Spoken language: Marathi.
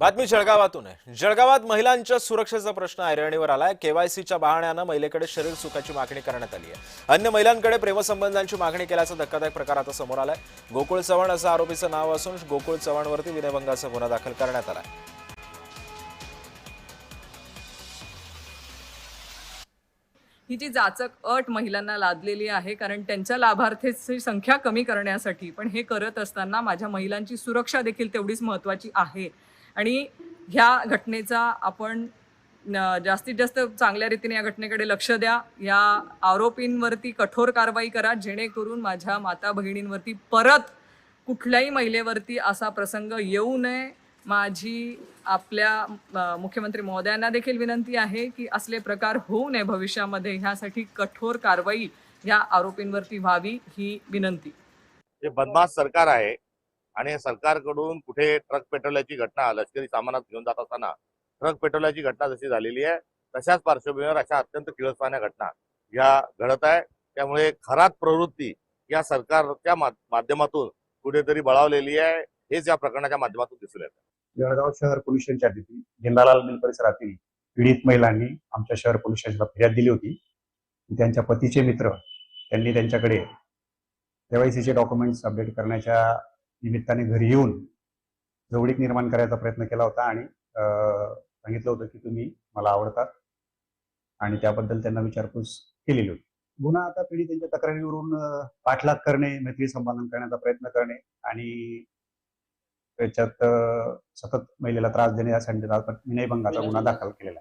बातमी जळगावातून आहे। जळगावात महिलांच्या सुरक्षेचा प्रश्न ऐरणीवर आलाय। केवायसीच्या बहाण्यानं महिलेकडे शरीर सुखाची मागणी करण्यात आली आहे। अन्य महिलांकडे प्रेमसंबंधांची मागणी केल्याचा धक्कादायक प्रकार आता समोर आलाय। गोकुळ चव्हाण असं आरोपीचं नाव असून गोकुळ चव्हाणवरती विनयभंगाचा गुन्हा दाखल करण्यात आलाय। ही जी जाचक अट महिलांना लादलेली आहे, कारण त्यांच्या लाभार्थीची संख्या कमी करण्यासाठी, पण हे करत असताना माझ्या महिलांची सुरक्षा देखील तेवढीच महत्त्वाची आहे। आणि ह्या घटनेचा आपण जास्तीत जास्त चांगल्या रीतीने या घटनेकडे लक्ष द्या। या आरोपींवरती कठोर कारवाई करा, जेणेकरून माझ्या माता भगिनींवरती परत कुठल्याही महिलेवरती असा प्रसंग येऊ नये। माझी आपल्या मुख्यमंत्री महोदयांना देखील विनंती आहे की असले प्रकार होऊ नये भविष्यामध्ये, ह्यासाठी कठोर कारवाई या आरोपींवरती व्हावी, ही विनंती। हे बदमाश सरकार आहे आणि या सरकारकडून कुठे ट्रक पेट्रोलची घटना लष्करी सामानात घेऊन जात असताना ट्रक पेट्रोलची घटना जशी झालेली आहे तशाच पार्श्वभूमीवर अशा अत्यंत किळसवाण्या घटना या घडत आहे। त्यामुळे खरात प्रवृत्ती या सरकारच्या माध्यमातून कुठेतरी बळावलेली आहे, हेच या प्रकरणाच्या माध्यमातून दिसून येतं। जळगाव शहर पोलीस स्टेशनच्या हद्दीतील जिंदालाल मिल परिसरातील पीडित महिलांनी आमच्या शहर पोलीस स्टेशनला फिर्याद दिली होती। त्यांच्या पतीचे मित्र त्यांनी त्यांच्याकडे केवायसीचे डॉक्युमेंट्स अपडेट करण्याच्या निमित्ताने घरी येऊन जवळीक निर्माण करायचा प्रयत्न केला होता आणि सांगितलं होतं की तुम्ही मला आवडतात आणि त्याबद्दल त्यांना विचारपूस केलेली होती। गुन्हा आता पीडितांच्या तक्रारीवरून पाठलाग करणे, मैत्री संपादन करण्याचा प्रयत्न करणे आणि त्याच्यात सतत महिलेला त्रास देणे यासाठी विनयभंगाचा गुन्हा दाखल केलेला आहे।